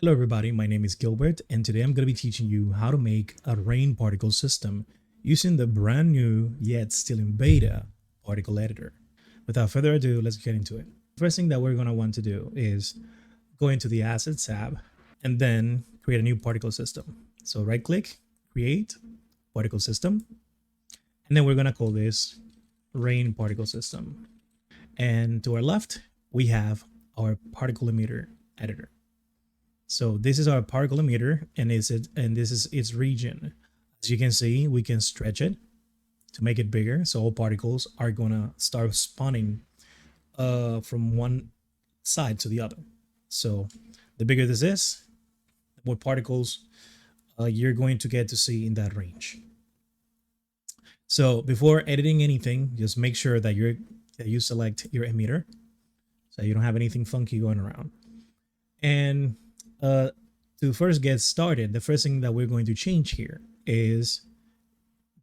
Hello everybody, my name is Gilbert and today I'm going to be teaching you how to make a rain particle system using the brand new yet still in beta particle editor. Without further ado, let's get into it. First thing that we're going to want to do is go into the Assets tab and then create a new particle system. So right click, create particle system, and then we're going to call this rain particle system. And to our left, we have our particle emitter editor. So this is our particle emitter, and this is its region. As you can see, we can stretch it to make it bigger. So all particles are gonna start spawning from one side to the other. So the bigger this is, the more particles you're going to get to see in that range. So before editing anything, just make sure that you select your emitter, so you don't have anything funky going around. And to first get started, the first thing that we're going to change here is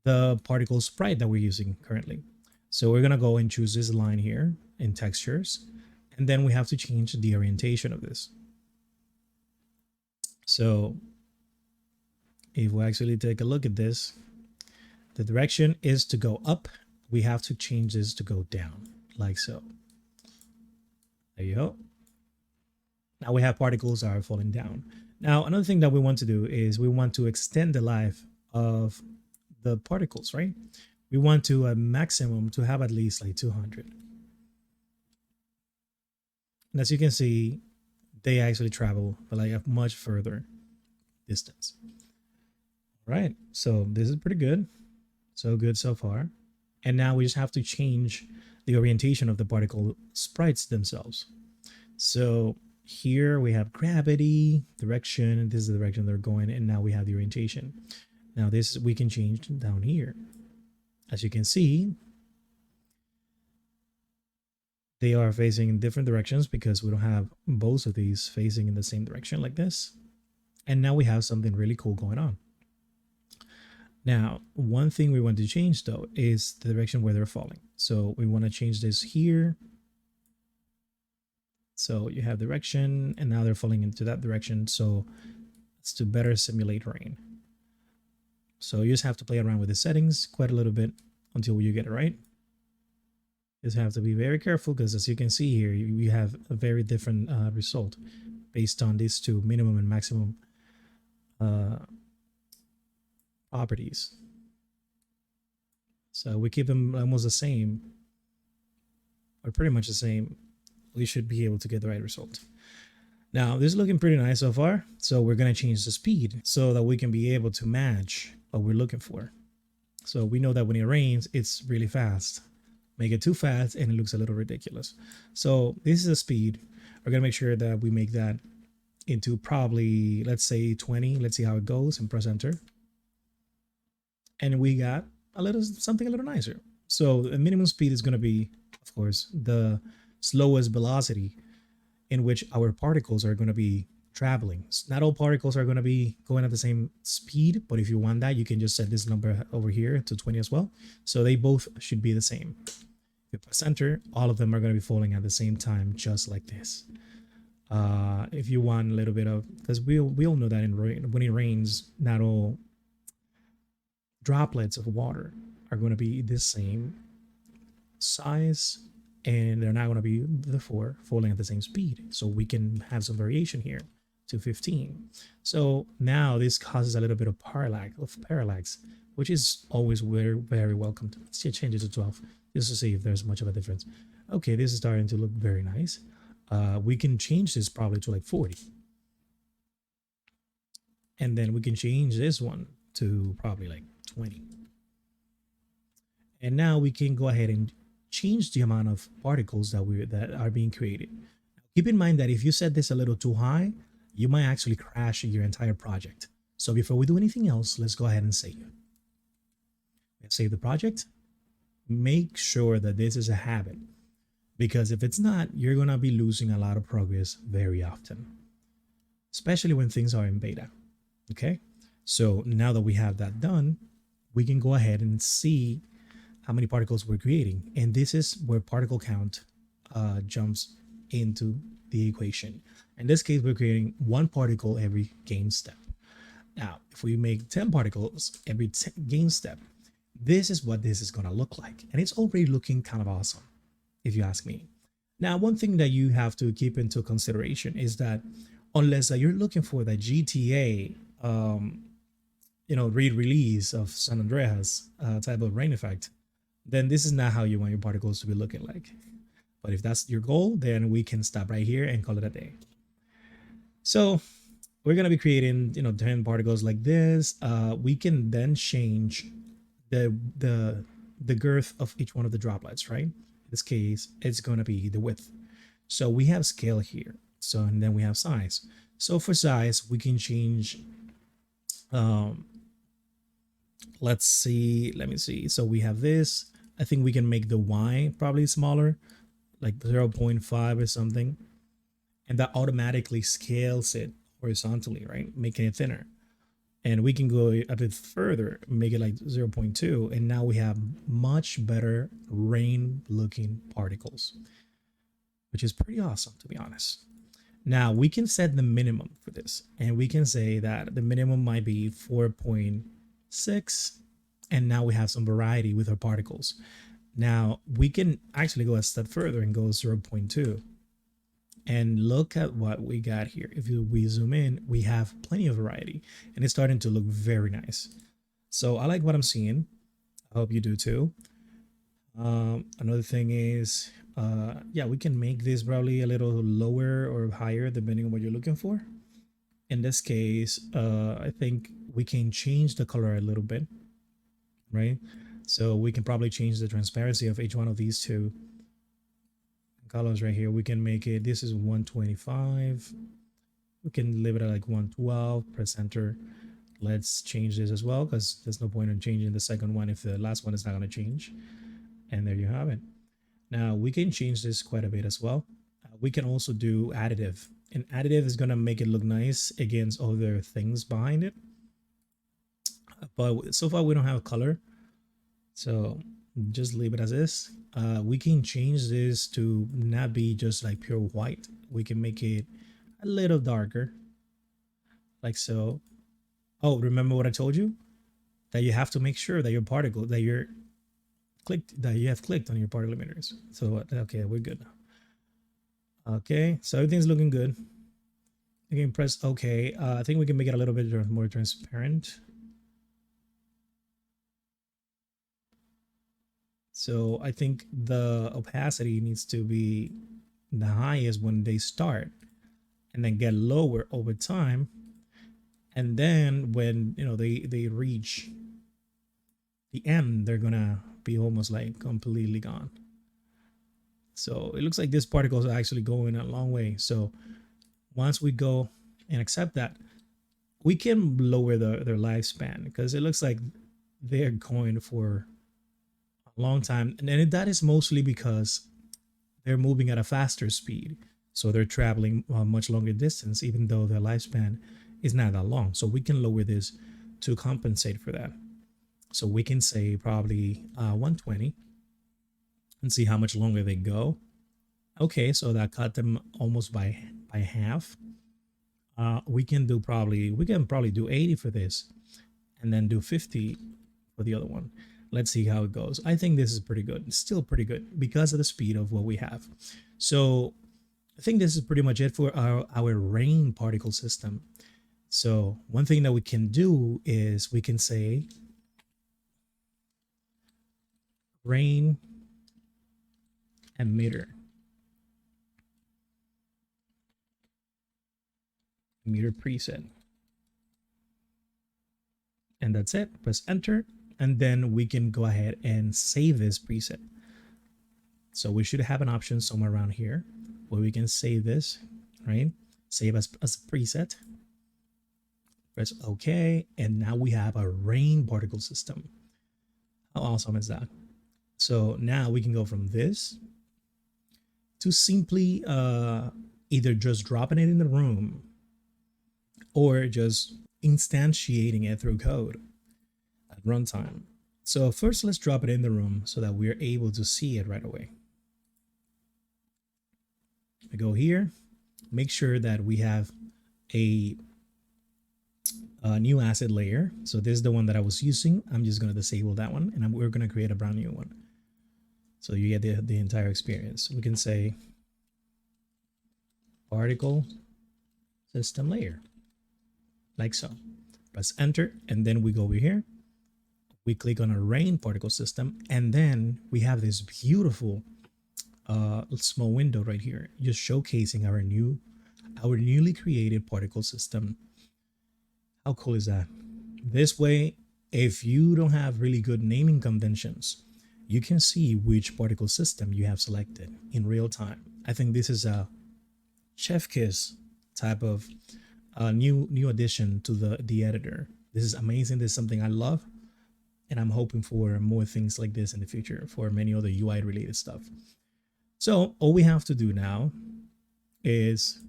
the particle sprite that we're using currently. So we're going to go and choose this line here in textures, and then we have to change the orientation of this. So if we actually take a look at this, the direction is to go up. We have to change this to go down, like so. There you go. Now we have particles that are falling down. Now, another thing that we want to do is we want to extend the life of the particles, right? We want to a maximum to have at least like 200. And as you can see, they actually travel for like a much further distance. All right, so this is pretty good. So good so far. And now we just have to change the orientation of the particle sprites themselves. So here we have gravity, direction, and this is the direction they're going, and now we have the orientation. Now this we can change down here. As you can see, they are facing in different directions because we don't have both of these facing in the same direction like this. And now we have something really cool going on. Now, one thing we want to change though is the direction where they're falling. So we want to change this here. So you have direction, and now they're falling into that direction. So it's to better simulate rain. So you just have to play around with the settings quite a little bit until you get it right. You just have to be very careful because as you can see here, you have a very different result based on these two minimum and maximum properties. So we keep them almost the same, or pretty much the same. We should be able to get the right result. Now, this is looking pretty nice so far. So we're going to change the speed so that we can be able to match what we're looking for. So we know that when it rains, it's really fast. Make it too fast and it looks a little ridiculous. So this is the speed. We're going to make sure that we make that into probably, let's say 20. Let's see how it goes and press enter. And we got something a little nicer. So the minimum speed is going to be, of course, the slowest velocity in which our particles are going to be traveling. Not all particles are going to be going at the same speed, but if you want that, you can just set this number over here to 20 as well. So they both should be the same. If you press enter, all of them are going to be falling at the same time, just like this. If you want a little bit of, because we all know that when it rains, not all droplets of water are going to be the same size, and they're not going to be therefore falling at the same speed. So we can have some variation here to 15. So now this causes a little bit of parallax, which is always very, very welcome. Let's change it to 12 just to see if there's much of a difference. Okay, this is starting to look very nice. We can change this probably to like 40. And then we can change this one to probably like 20. And now we can go ahead and change the amount of particles that are being created. Keep in mind that if you set this a little too high, you might actually crash your entire project. So before we do anything else, let's go ahead and save. Let's save the project. Make sure that this is a habit, because if it's not, you're going to be losing a lot of progress very often, especially when things are in beta. Okay, so now that we have that done, we can go ahead and see how many particles we're creating. And this is where particle count jumps into the equation. In this case, we're creating 1 particle every game step. Now, if we make 10 particles every game step, this is what this is going to look like. And it's already looking kind of awesome, if you ask me. Now, one thing that you have to keep into consideration is that unless you're looking for the GTA, re-release of San Andreas type of rain effect, then this is not how you want your particles to be looking like. But if that's your goal, then we can stop right here and call it a day. So we're going to be creating, 10 particles like this. We can then change the girth of each one of the droplets, right? In this case, it's going to be the width. So we have scale here. So, and then we have size. So for size, we can change, let me see. So we have this. I think we can make the Y probably smaller, like 0.5 or something. And that automatically scales it horizontally, right? Making it thinner. And we can go a bit further, make it like 0.2. And now we have much better rain looking particles, which is pretty awesome, to be honest. Now we can set the minimum for this, and we can say that the minimum might be 4.6. And now we have some variety with our particles. Now we can actually go a step further and go 0.2. And look at what we got here. If we zoom in, we have plenty of variety, and it's starting to look very nice. So I like what I'm seeing. I hope you do too. Another thing is, yeah, we can make this probably a little lower or higher depending on what you're looking for. In this case, I think we can change the color a little bit, right? So we can probably change the transparency of each one of these two colors right here. We can make it, this is 125. We can leave it at like 112, press enter. Let's change this as well, because there's no point in changing the second one if the last one is not going to change. And there you have it. Now we can change this quite a bit as well. We can also do additive, and additive is going to make it look nice against other things behind it. But so far we don't have a color, so just leave it as is. We can change this to not be just like pure white. We can make it a little darker, like so. Oh, remember what I told you? That you have to make sure that your particle, that you have clicked on your particle emitters. So okay, we're good now. Okay, so everything's looking good. You can press OK. I think we can make it a little bit more transparent. So I think the opacity needs to be the highest when they start, and then get lower over time. And then when they reach the end, they're gonna be almost like completely gone. So it looks like this particle is actually going a long way. So once we go and accept that, we can lower their lifespan, because it looks like they're going for long time, and that is mostly because they're moving at a faster speed, so they're traveling a much longer distance, even though their lifespan is not that long. So we can lower this to compensate for that. So we can say probably 120 and see how much longer they go. Okay, so that cut them almost by half. We can probably do 80 for this, and then do 50 for the other one. Let's see how it goes. I think this is pretty good. It's still pretty good because of the speed of what we have. So I think this is pretty much it for our rain particle system. So one thing that we can do is we can say rain emitter. Emitter preset. And that's it. Press enter. And then we can go ahead and save this preset. So we should have an option somewhere around here where we can save this, right? Save as a preset. Press OK. And now we have a rain particle system. How awesome is that? So now we can go from this to simply either just dropping it in the room or just instantiating it through code at runtime. So first, let's drop it in the room so that we're able to see it right away. I go here, make sure that we have a, a new asset layer. So this is the one that I was using. I'm just going to disable that one, and we're going to create a brand new one. So you get the entire experience. We can say particle system layer, like so. Press enter, and then we go over here. We click on a rain particle system, and then we have this beautiful small window right here, just showcasing our newly created particle system. How cool is that? This way, if you don't have really good naming conventions, you can see which particle system you have selected in real time. I think this is a chef kiss type of new addition to the editor. This is amazing. This is something I love, and I'm hoping for more things like this in the future for many other UI related stuff. So all we have to do now is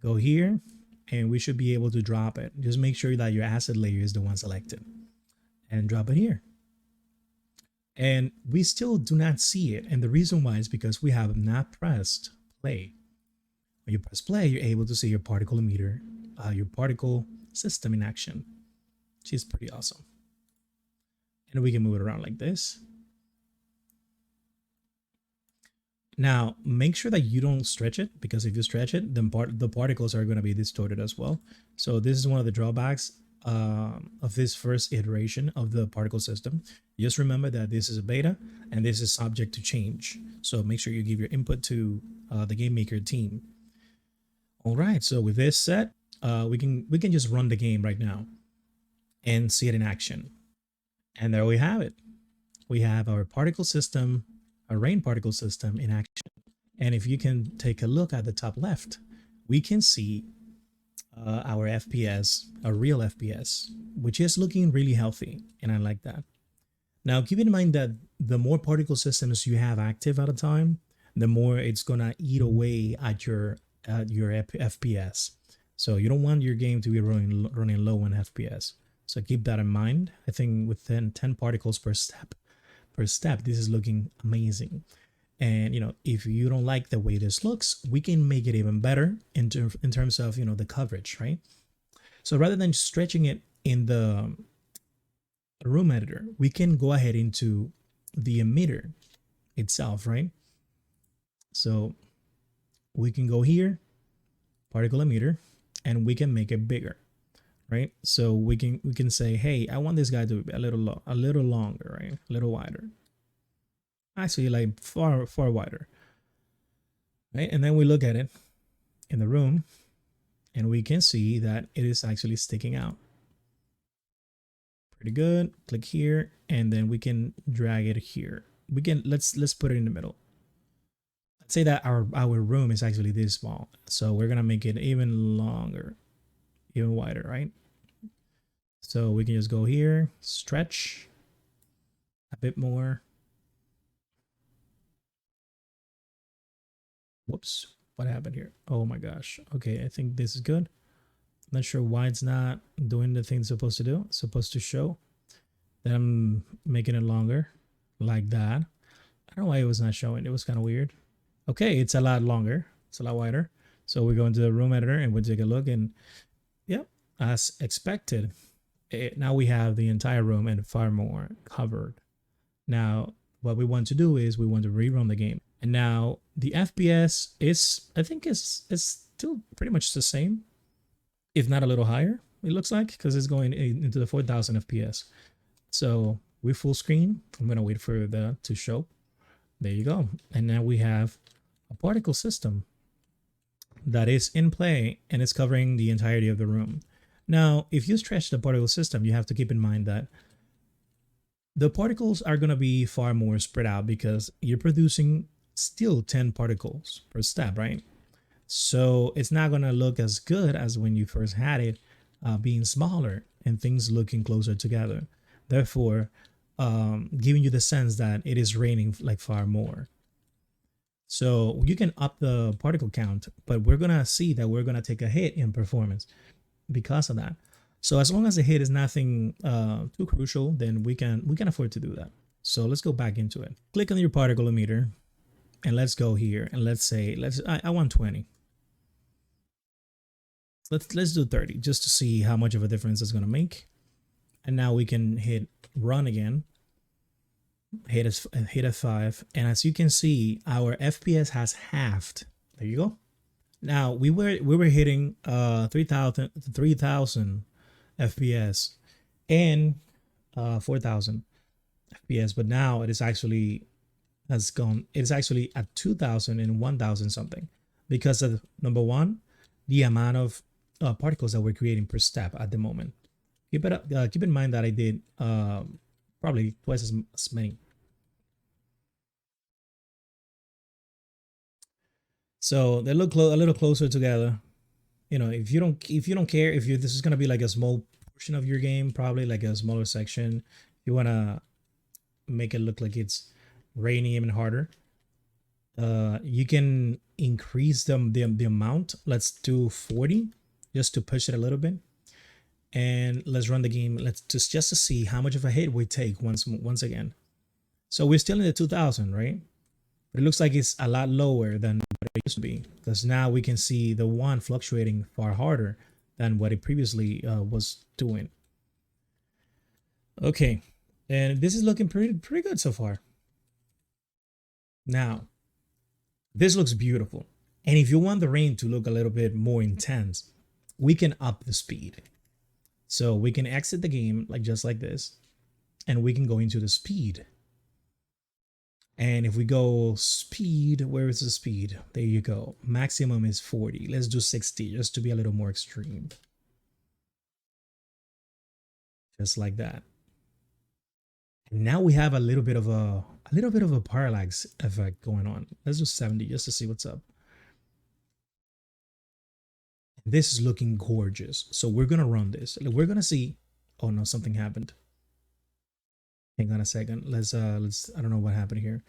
go here, and we should be able to drop it. Just make sure that your asset layer is the one selected, and drop it here. And we still do not see it, and the reason why is because we have not pressed play. When you press play, you're able to see your particle emitter, your particle system in action, which is pretty awesome. And we can move it around like this. Now, make sure that you don't stretch it, because if you stretch it, then the particles are going to be distorted as well. So this is one of the drawbacks of this first iteration of the particle system. Just remember that this is a beta, and this is subject to change. So make sure you give your input to the GameMaker team. All right, so with this set, we can just run the game right now and see it in action. And there we have it. We have our particle system, a rain particle system in action. And if you can take a look at the top left, we can see our FPS, a real FPS, which is looking really healthy, and I like that. Now, keep in mind that the more particle systems you have active at a time, the more it's gonna eat away at your FPS. So you don't want your game to be running low on FPS. So keep that in mind. I think within 10 particles per step, this is looking amazing. And if you don't like the way this looks, we can make it even better in terms of the coverage, right? So rather than stretching it in the room editor, we can go ahead into the emitter itself, right? So we can go here, particle emitter, and we can make it bigger, right? So we can say, hey, I want this guy to be a little longer, right? A little wider. Actually, like far wider, right? And then we look at it in the room, and we can see that it is actually sticking out pretty good. Click here, and then we can drag it here. We can let's put it in the middle. Let's say that our room is actually this small, so we're gonna make it even longer, even wider, right? So we can just go here, stretch a bit more. Whoops, what happened here? Oh my gosh. Okay, I think this is good. Not sure why it's not doing the thing it's supposed to do. It's supposed to show that I'm making it longer, like that. I don't know why it was not showing. It was kind of weird. Okay, it's a lot longer. It's a lot wider. So we go into the room editor and we'll take a look, and yep, as expected, now we have the entire room and far more covered. Now, what we want to do is we want to rerun the game. And now the FPS I think is still pretty much the same, if not a little higher, it looks like, because it's going into the 4000 FPS. So we full screen. I'm going to wait for that to show. There you go. And now we have a particle system that is in play, and it's covering the entirety of the room. Now, if you stretch the particle system, you have to keep in mind that the particles are going to be far more spread out, because you're producing still 10 particles per step, right? So it's not going to look as good as when you first had it being smaller and things looking closer together. Therefore, giving you the sense that it is raining like far more. So you can up the particle count, but we're going to see that we're going to take a hit in performance because of that. So as long as the hit is nothing too crucial, then we can afford to do that. So let's go back into it. Click on your particle emitter, and let's go here, and let's say I want 20. let's do 30 just to see how much of a difference it's gonna make. And now we can hit run again. Hit F5, and as you can see, our FPS has halved. There you go. Now we were hitting 3000 FPS and 4000 FPS, but now it is actually has gone. It's actually at 2000 and 1000 something because of number one, the amount of particles that we're creating per step at the moment. Keep in mind that I did probably twice as many. So they look a little closer together. You know, if you don't care if this is gonna be like a small portion of your game, probably like a smaller section. You wanna make it look like it's raining even harder. You can increase the amount. Let's do 40 just to push it a little bit. And let's run the game. Let's just to see how much of a hit we take once again. So we're still in the 2000, right? But it looks like it's a lot lower than what it used to be, because now we can see the one fluctuating far harder than what it previously was doing. Okay, and this is looking pretty good so far. Now, this looks beautiful. And if you want the rain to look a little bit more intense, we can up the speed. So we can exit the game just like this, and we can go into the speed. And if we go speed, where is the speed? There you go. Maximum is 40. Let's do 60 just to be a little more extreme. Just like that. And now we have a little bit of a parallax effect going on. Let's do 70 just to see what's up. This is looking gorgeous. So we're gonna run this. We're gonna see. Oh no, something happened. Hang on a second. Let's I don't know what happened here.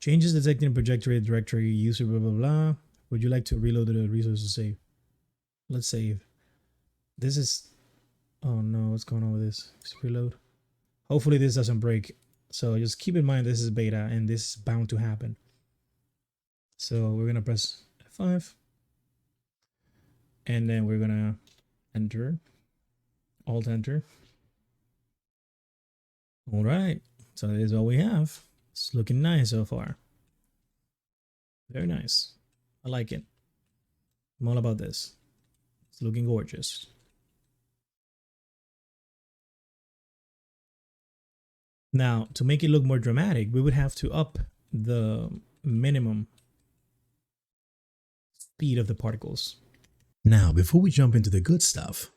Changes detected in trajectory directory user blah blah blah. Would you like to reload the resources save? Let's save. This is, oh no, what's going on with this? Just reload. Hopefully this doesn't break. So just keep in mind this is beta and this is bound to happen. So we're gonna press F5 and then we're gonna enter, Alt enter. All right, so that is all we have. It's looking nice so far. Very nice. I like it. I'm all about this. It's looking gorgeous. Now, to make it look more dramatic, we would have to up the minimum speed of the particles. Now, before we jump into the good stuff,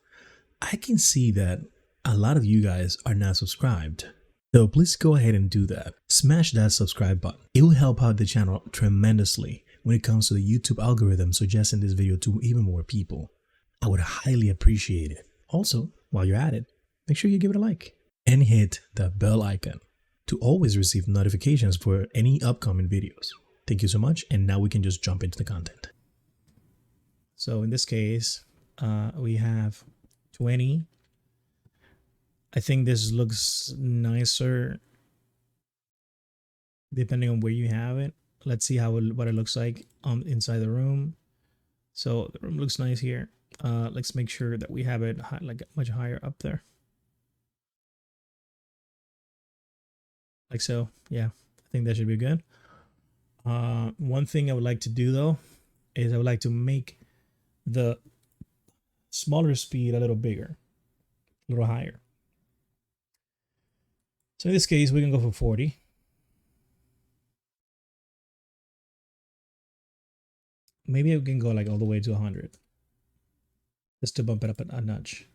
I can see that a lot of you guys are not subscribed. So please go ahead and do that. Smash that subscribe button. It will help out the channel tremendously when it comes to the YouTube algorithm suggesting this video to even more people. I would highly appreciate it. Also, while you're at it, make sure you give it a like and hit the bell icon to always receive notifications for any upcoming videos. Thank you so much, and now we can just jump into the content. So in this case, we have 20. I think this looks nicer depending on where you have it. Let's see what it looks like inside the room. So the room looks nice here. Let's make sure that we have it like much higher up there. Like so. Yeah, I think that should be good. One thing I would like to do though is I would like to make the smaller speed a little bigger, a little higher. So in this case, we can go for 40. Maybe we can go like all the way to 100. Just to bump it up a notch.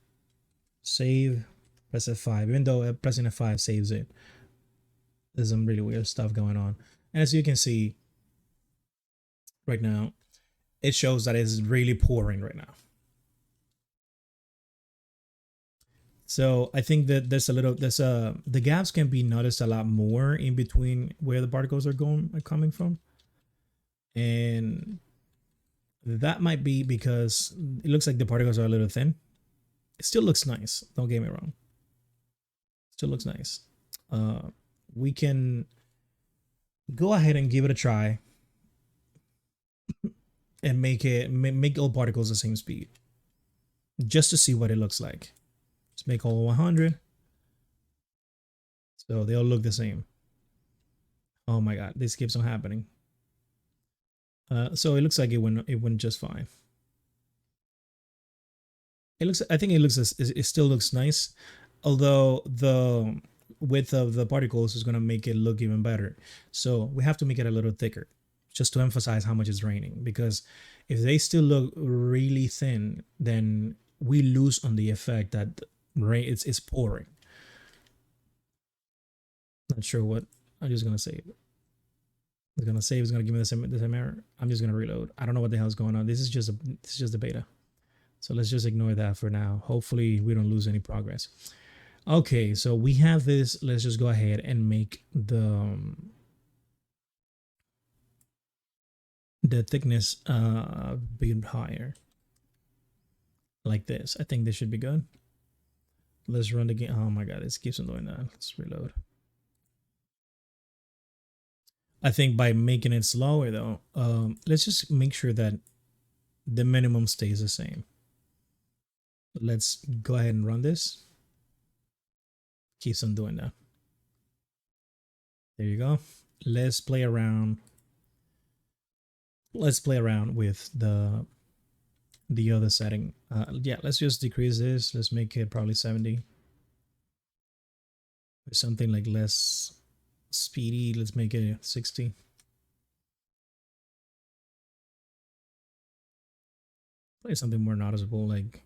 Save, press F5. Even though pressing F5 saves it, there's some really weird stuff going on. And as you can see right now, it shows that it's really pouring right now. So I think that the gaps can be noticed a lot more in between where the particles are coming from. And that might be because it looks like the particles are a little thin. It still looks nice. Don't get me wrong. Still looks nice. We can go ahead and give it a try and make all particles the same speed. just to see what it looks like. Let's make all 100. So they all look the same. Oh my god, this keeps on happening. So it looks like it went just fine. I think it still looks nice, although the width of the particles is going to make it look even better. So we have to make it a little thicker just to emphasize how much it's raining, because if they still look really thin, then we lose on the effect that rain it's pouring. Not sure what. I'm just going to save. It's going to save. It's going to give me the same error. I'm just going to reload. I don't know what the hell is going on. This is just the beta. So let's just ignore that for now. Hopefully we don't lose any progress. Okay, so we have this. Let's just go ahead and make the thickness a bit higher. Like this. I think this should be good. Let's run the game. Oh my god, this keeps on doing that. Let's reload. I think by making it slower though, let's just make sure that the minimum stays the same. Let's go ahead and run this. Keeps on doing that. There you go. Let's play around. Let's play around with the other setting. Yeah, let's just decrease this. Let's make it probably 70. Or something like less speedy. Let's make it 60. Play something more noticeable, like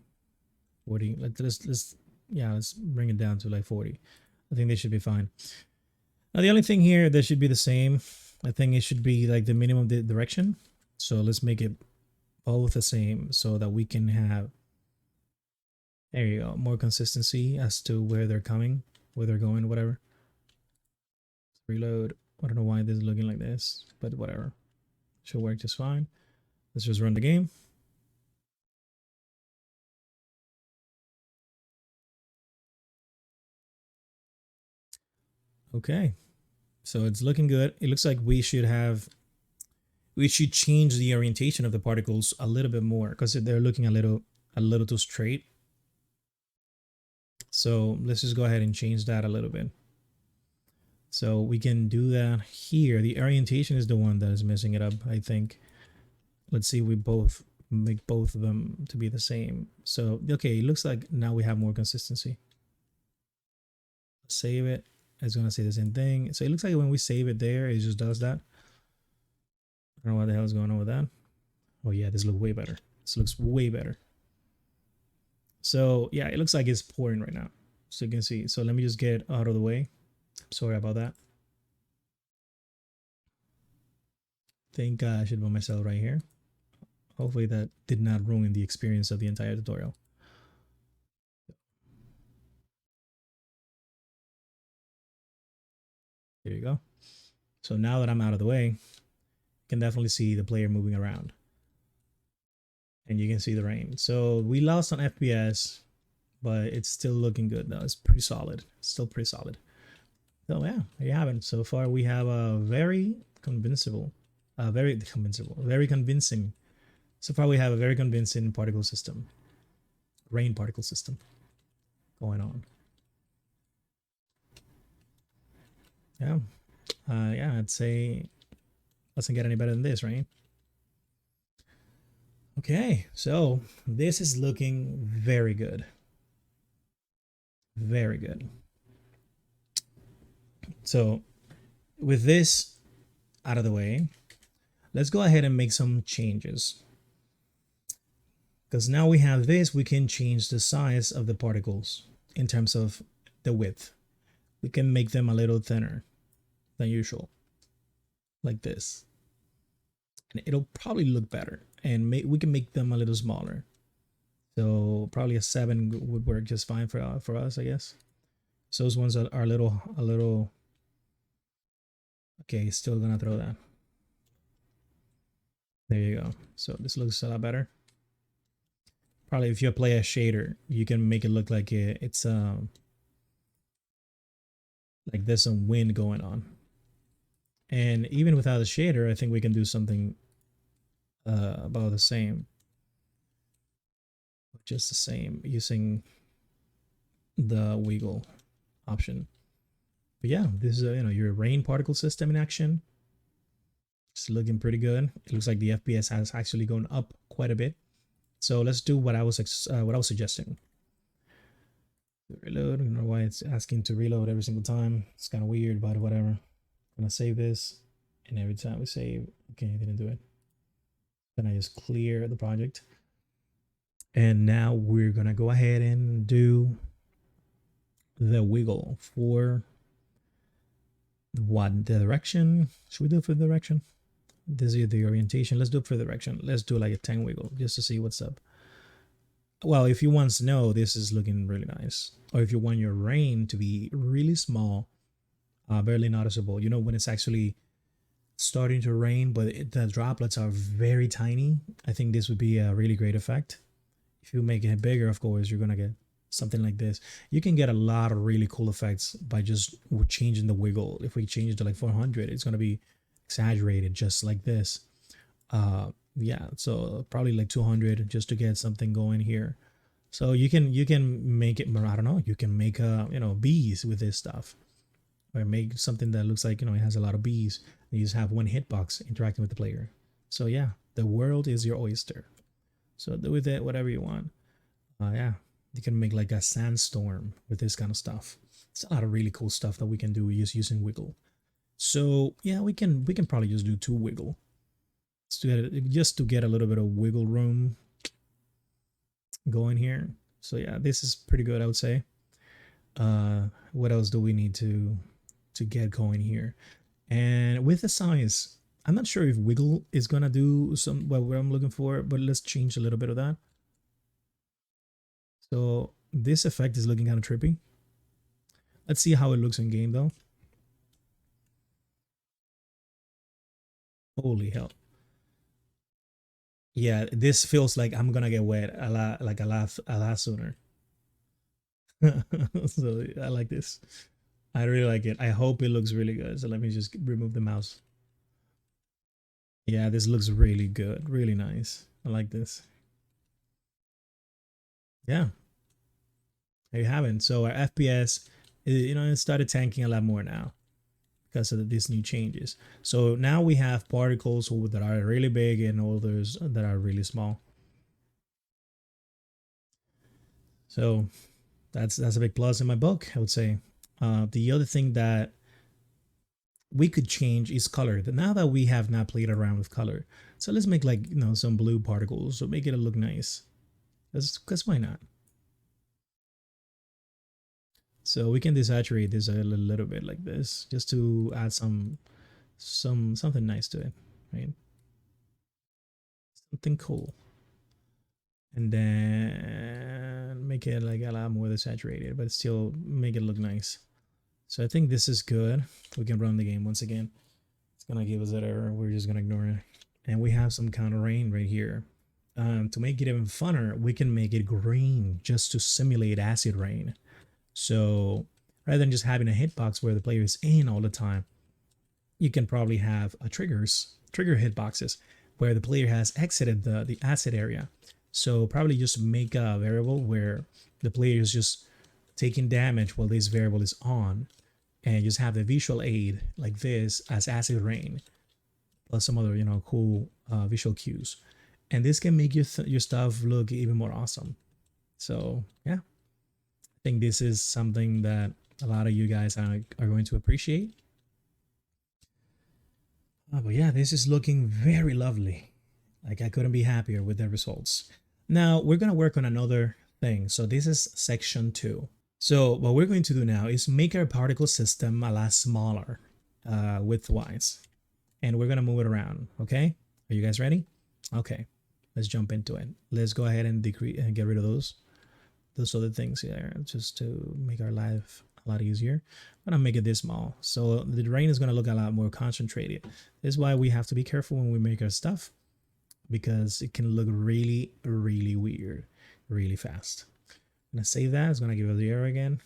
40. Let's bring it down to like 40. I think they should be fine. Now the only thing here that should be the same, I think it should be like the minimum direction. So let's make it both the same so that we can have, there you go, more consistency as to where they're coming, where they're going, whatever. Reload. I don't know why this is looking like this, but whatever. Should work just fine. Let's just run the game. Okay, so it's looking good. It looks like we should change the orientation of the particles a little bit more because they're looking a little too straight. So let's just go ahead and change that a little bit. So we can do that here. The orientation is the one that is messing it up, I think. Let's see, we both make both of them to be the same. So, okay, it looks like now we have more consistency. Save it. It's going to say the same thing. So it looks like when we save it there, it just does that. I don't know what the hell is going on with that. Oh yeah, this looks way better. This looks way better. So yeah, it looks like it's pouring right now. So you can see. So let me just get out of the way. Sorry about that. Think I should put myself right here. Hopefully that did not ruin the experience of the entire tutorial. There you go. So now that I'm out of the way, you can definitely see the player moving around. And you can see the rain. So we lost on FPS, but it's still looking good though. It's pretty solid. Still pretty solid. So yeah, there you have it. So far we have a very convincing. So far we have a very convincing particle system, rain particle system going on. Yeah, yeah, I'd say doesn't get any better than this, right? Okay, so this is looking very good. Very good. So with this out of the way, let's go ahead and make some changes. Because now we have this, we can change the size of the particles in terms of the width. We can make them a little thinner than usual, like this. And it'll probably look better. And we can make them a little smaller. So probably a 7 would work just fine for us, I guess. So those ones are a little. Okay, still gonna throw that. There you go. So this looks a lot better. Probably if you apply a shader, you can make it look like it's like there's some wind going on. And even without a shader, I think we can do something about the same. just the same using the wiggle option. But yeah, this is your rain particle system in action. It's looking pretty good. It looks like the FPS has actually gone up quite a bit. So let's do what I was suggesting. Reload. I don't know why it's asking to reload every single time. It's kind of weird, but whatever. I'm gonna save this, and every time we save, okay, I didn't do it. Then I just clear the project, and now we're gonna go ahead and do the wiggle for what the direction. Should we do it for the direction? This is the orientation. Let's do it for the direction. Let's do like a 10 wiggle just to see what's up. Well, if you want snow, this is looking really nice. Or if you want your rain to be really small, barely noticeable, when it's actually starting to rain, but the droplets are very tiny, I think this would be a really great effect. If you make it bigger, of course, you're going to get something like this. You can get a lot of really cool effects by just changing the wiggle. If we change it to like 400, it's going to be exaggerated just like this. Yeah, so probably like 200 just to get something going here. So you can make it, I don't know, you can make bees with this stuff, or make something that looks like it has a lot of bees. You just have one hitbox interacting with the player. So yeah, the world is your oyster. So do with it whatever you want. Yeah, you can make like a sandstorm with this kind of stuff. It's a lot of really cool stuff that we can do just using wiggle. So yeah, we can probably just do 2 wiggle. Just to get a little bit of wiggle room going here. So yeah, this is pretty good, I would say. What else do we need to get going here? And with the size, I'm not sure if wiggle is gonna do what I'm looking for, but let's change a little bit of that. So this effect is looking kind of trippy. Let's see how it looks in game though. Holy hell. Yeah, this feels like I'm gonna get wet a lot sooner. So I like this. I really like it. I hope it looks really good. So let me just remove the mouse. Yeah, this looks really good. Really nice. I like this. Yeah. There you have it. So our FPS, it started tanking a lot more now because of these new changes. So now we have particles that are really big and others that are really small. So that's a big plus in my book, I would say. The other thing that we could change is color. Now that we have not played around with color, so let's make like some blue particles. So make it look nice. Because why not? So we can desaturate this a little bit like this, just to add something nice to it, right? Something cool. And then make it like a lot more desaturated, but still make it look nice. So I think this is good. We can run the game once again. It's gonna give us that error. We're just gonna ignore it. And we have some kind of rain right here. To make it even funner, we can make it green just to simulate acid rain. So rather than just having a hitbox where the player is in all the time, you can probably have a trigger hitboxes where the player has exited the acid area. So probably just make a variable where the player is just taking damage while this variable is on, and just have the visual aid like this as acid rain, plus some other cool visual cues, and this can make your stuff look even more awesome. So yeah, I think this is something that a lot of you guys are going to appreciate. But yeah, this is looking very lovely. Like, I couldn't be happier with the results. Now we're going to work on another thing. So this is section 2. So what we're going to do now is make our particle system a lot smaller width-wise. And we're going to move it around, okay? Are you guys ready? Okay, let's jump into it. Let's go ahead and decrease and get rid of those other things here, just to make our life a lot easier. I'm gonna make it this small, so the rain is gonna look a lot more concentrated. This is why we have to be careful when we make our stuff, because it can look really, really weird, really fast. I'm gonna save that. It's gonna give us the error again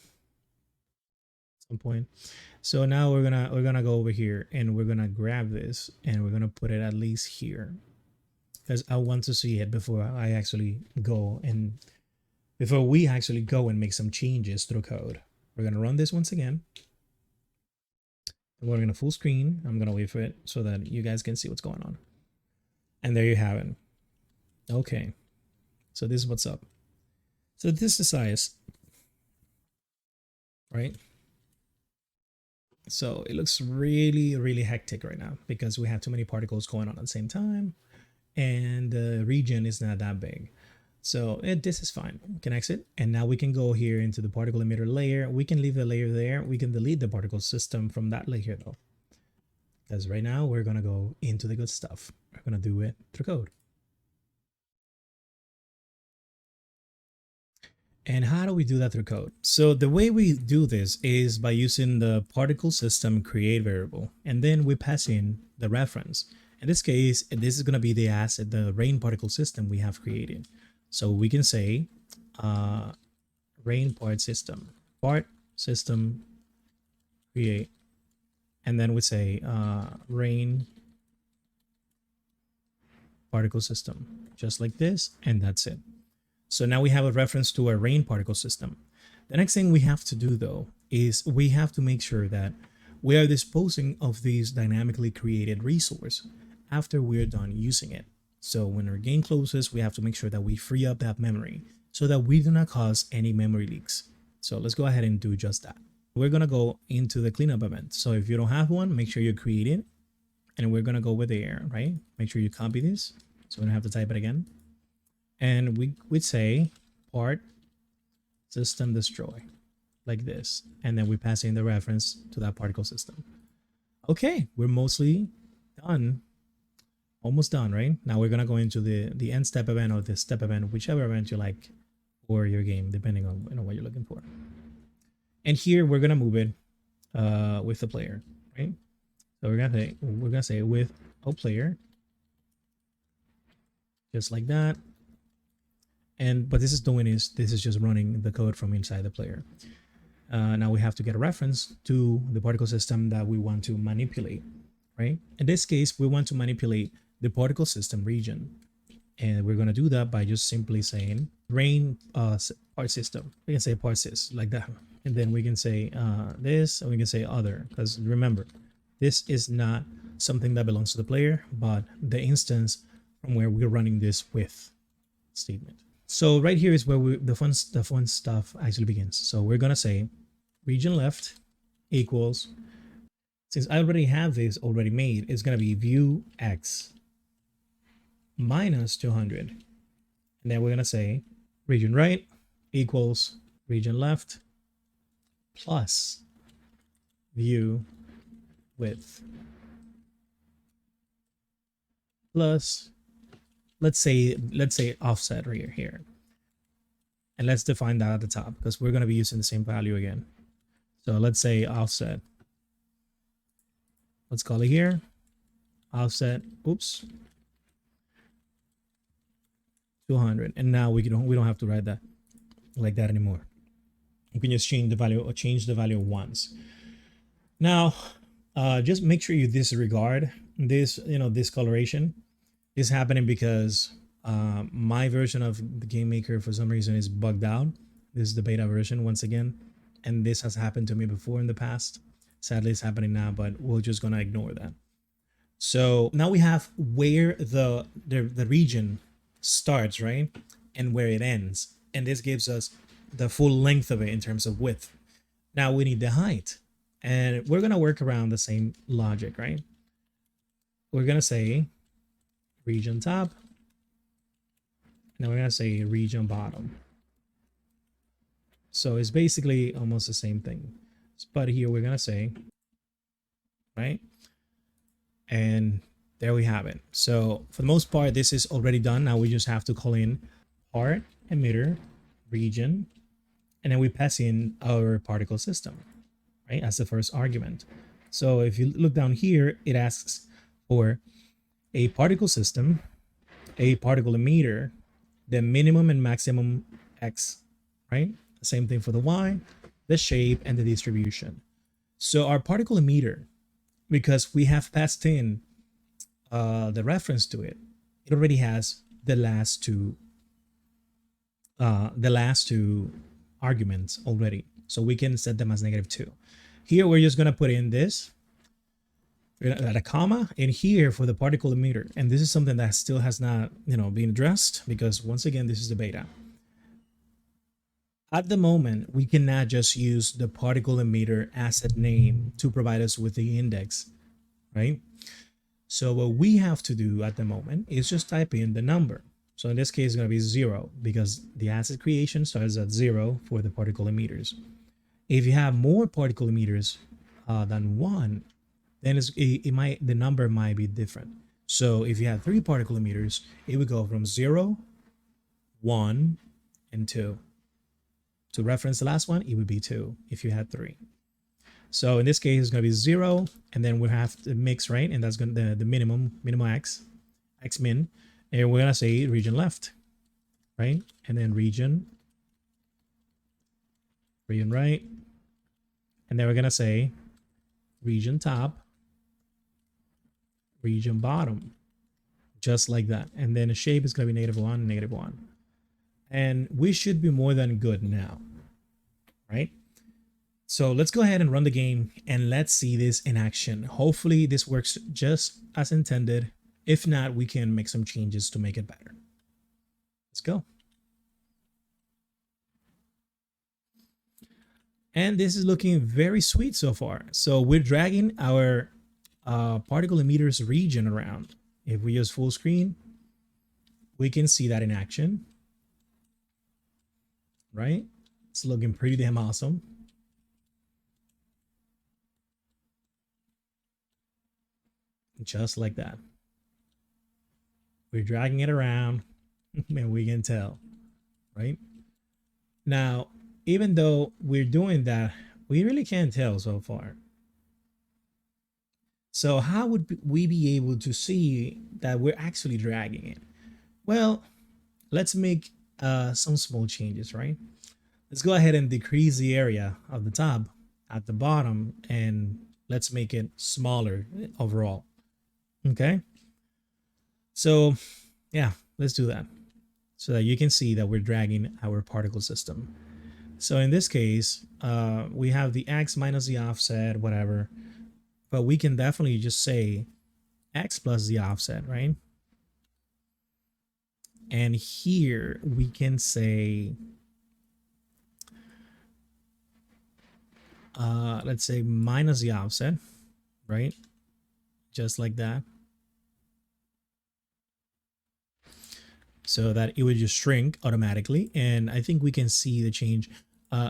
at some point. So now we're gonna go over here and we're gonna grab this and we're gonna put it at least here, because I want to see it before I actually go and before we actually go and make some changes to the code. We're gonna run this once again. And we're gonna full screen. I'm gonna wait for it so that you guys can see what's going on. And there you have it. Okay, so this is what's up. So this is the size, right? So it looks really, really hectic right now because we have too many particles going on at the same time, and the region is not that big. So this is fine. We can exit, and now we can go here into the particle emitter layer. We can leave the layer there. We can delete the particle system from that layer though, because right now we're gonna go into the good stuff. We're gonna do it through code. And how do we do that through code? So the way we do this is by using the particle system create variable, and then we pass in the reference. In this case, this is going to be the asset, the rain particle system we have created. So we can say rain part system create, and then we say rain particle system, just like this, and that's it. So now we have a reference to a rain particle system. The next thing we have to do though is we have to make sure that we are disposing of this dynamically created resource after we're done using it. So when our game closes, we have to make sure that we free up that memory so that we do not cause any memory leaks. So let's go ahead and do just that. We're gonna go into the cleanup event. So if you don't have one, make sure you create it. And we're gonna go with there, right? Make sure you copy this so we don't have to type it again. And we'd say part system destroy like this, and then we pass in the reference to that particle system. Okay, we're mostly done, almost done, right? Now we're gonna go into the end step event or the step event, whichever event you like for your game, depending on what you're looking for. And here we're gonna move it with the player, right? So we're gonna say with a player, just like that. And what this is doing is this is just running the code from inside the player. Now we have to get a reference to the particle system that we want to manipulate, right? In this case, we want to manipulate the particle system region. And we're going to do that by just simply saying rain part system. We can say part sys like that. And then we can say this, and we can say other, because remember, this is not something that belongs to the player, but the instance from where we're running this with statement. So right here is where the fun stuff actually begins. So we're gonna say region left equals, since I already have this already made, it's gonna be view x minus 200, and then we're gonna say region right equals region left plus view width plus let's say offset right here, and let's define that at the top because we're going to be using the same value again. So let's say offset, let's call it here offset 200, and now we don't have to write that like that anymore. We can just change the value once. Now just make sure you disregard this discoloration. Is happening because my version of the GameMaker for some reason is bugged out. This is the beta version once again, and this has happened to me before in the past. Sadly, it's happening now, but we're just gonna ignore that. So now we have where the region starts, right, and where it ends, and this gives us the full length of it in terms of width. Now we need the height, and we're gonna work around the same logic, right? We're gonna say region top, and then we're gonna say region bottom. So it's basically almost the same thing, but here we're gonna say, right, and there we have it. So for the most part, this is already done. Now we just have to call in part emitter region, and then we pass in our particle system, right, as the first argument. So if you look down here, it asks for a particle system, a particle emitter, the minimum and maximum x, right? Same thing for the y, the shape, and the distribution. So our particle emitter, because we have passed in the reference to it, it already has the last two the last two arguments already. So we can set them as -2. Here we're just going to put in this at a comma in here for the particle emitter. And this is something that still has not, been addressed, because once again, this is the beta. At the moment, we cannot just use the particle emitter asset name to provide us with the index, right? So what we have to do at the moment is just type in the number. So in this case, it's going to be 0 because the asset creation starts at 0 for the particle emitters. If you have more particle emitters than 1, then the number might be different. So if you have 3 particle emitters, it would go from 0, 1, and 2. To reference the last one, it would be 2 if you had 3. So in this case, it's going to be 0, and then we have the mix, right? And that's going to the minimum x min, and we're going to say region left, right? And then region right, and then we're going to say region top, region bottom, just like that. And then the shape is going to be -1, -1. And we should be more than good now, right? So let's go ahead and run the game and let's see this in action. Hopefully this works just as intended. If not, we can make some changes to make it better. Let's go. And this is looking very sweet so far. So we're dragging our particle emitters region around. If we use full screen, we can see that in action, right? It's looking pretty damn awesome. Just like that. We're dragging it around and we can tell, right? Now, even though we're doing that, we really can't tell so far. So how would we be able to see that we're actually dragging it? Well, let's make some small changes, right? Let's go ahead and decrease the area of the tab at the bottom, and let's make it smaller overall. Okay. So yeah, let's do that so that you can see that we're dragging our particle system. So in this case, we have the x minus the offset, whatever, but we can definitely just say x plus the offset, right? And here we can say, let's say minus the offset, right? Just like that. So that it would just shrink automatically. And I think we can see the change.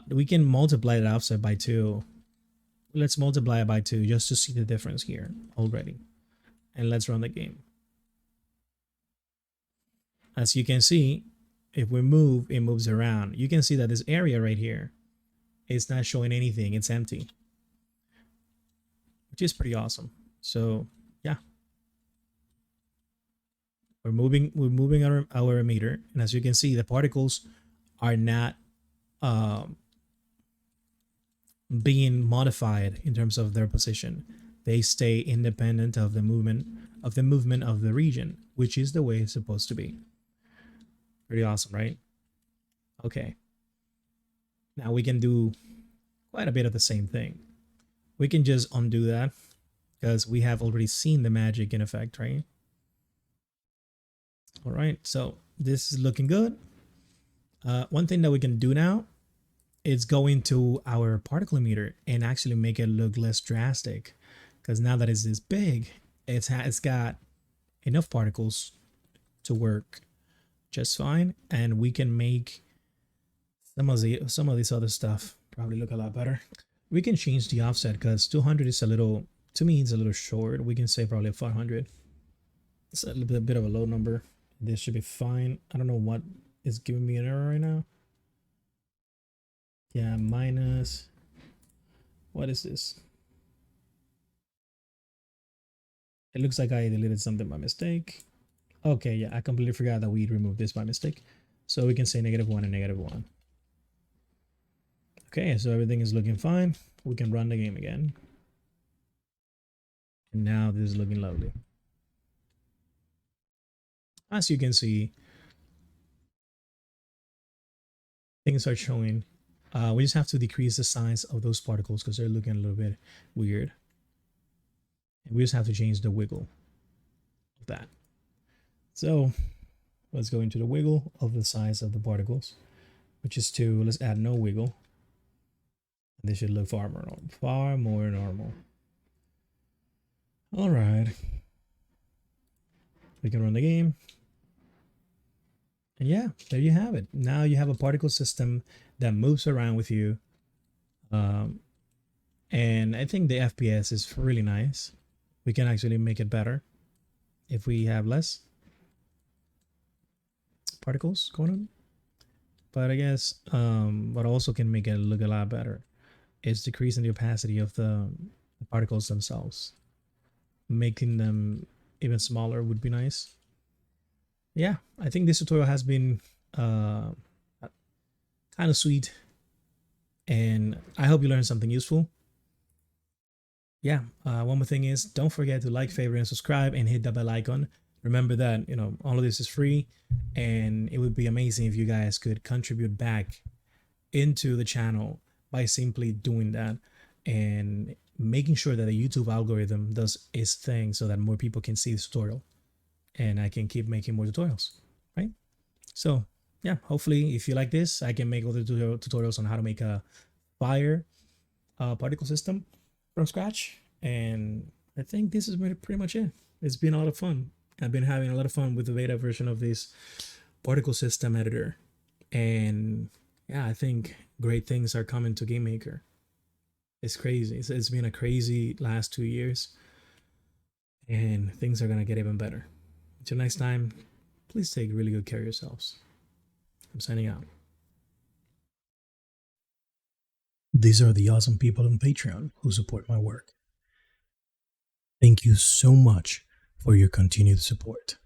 We can multiply the offset by 2. Let's multiply it by 2 just to see the difference here already. And let's run the game. As you can see, if we move, it moves around. You can see that this area right here is not showing anything. It's empty, which is pretty awesome. So yeah, we're moving our emitter, and as you can see, the particles are not being modified in terms of their position. They stay independent of the movement of the region, which is the way it's supposed to be. Pretty awesome, right? Okay. Now we can do quite a bit of the same thing. We can just undo that because we have already seen the magic in effect, right? All right, so this is looking good. One thing that we can do now is go into our particle emitter and actually make it look less drastic, because now that it's this big, it's got enough particles to work just fine, and we can make some of this other stuff probably look a lot better. We can change the offset because 200 is a little, to me, it's a little short. We can say probably 500. It's a bit of a low number. This should be fine. I don't know what is giving me an error right now. Yeah, minus, what is this? It looks like I deleted something by mistake. Okay, yeah, I completely forgot that we removed this by mistake. So we can say -1 and -1. Okay, so everything is looking fine. We can run the game again. And now this is looking lovely. As you can see, things are showing. We just have to decrease the size of those particles because they're looking a little bit weird. And we just have to change the wiggle of that. So let's go into the wiggle of the size of the particles, which is 2. Let's add no wiggle. This should look far more normal. All right. We can run the game. And yeah, there you have it. Now you have a particle system that moves around with you. And I think the FPS is really nice. We can actually make it better if we have less particles going on. But I guess what also can make it look a lot better is decreasing the opacity of the particles themselves. Making them even smaller would be nice. Yeah, I think this tutorial has been kind of sweet, and I hope you learned something useful. Yeah, one more thing is don't forget to like, favorite, and subscribe, and hit the bell icon. Remember that, you know, all of this is free, and it would be amazing if you guys could contribute back into the channel by simply doing that and making sure that the YouTube algorithm does its thing so that more people can see this tutorial and I can keep making more tutorials, right? So yeah, hopefully if you like this, I can make other tutorials on how to make a fire particle system from scratch. And I think this is pretty much it. It's been a lot of fun. I've been having a lot of fun with the beta version of this particle system editor. And yeah, I think great things are coming to GameMaker. It's crazy. It's been a crazy last 2 years, and things are gonna get even better. Until next time, please take really good care of yourselves. I'm signing out. These are the awesome people on Patreon who support my work. Thank you so much for your continued support.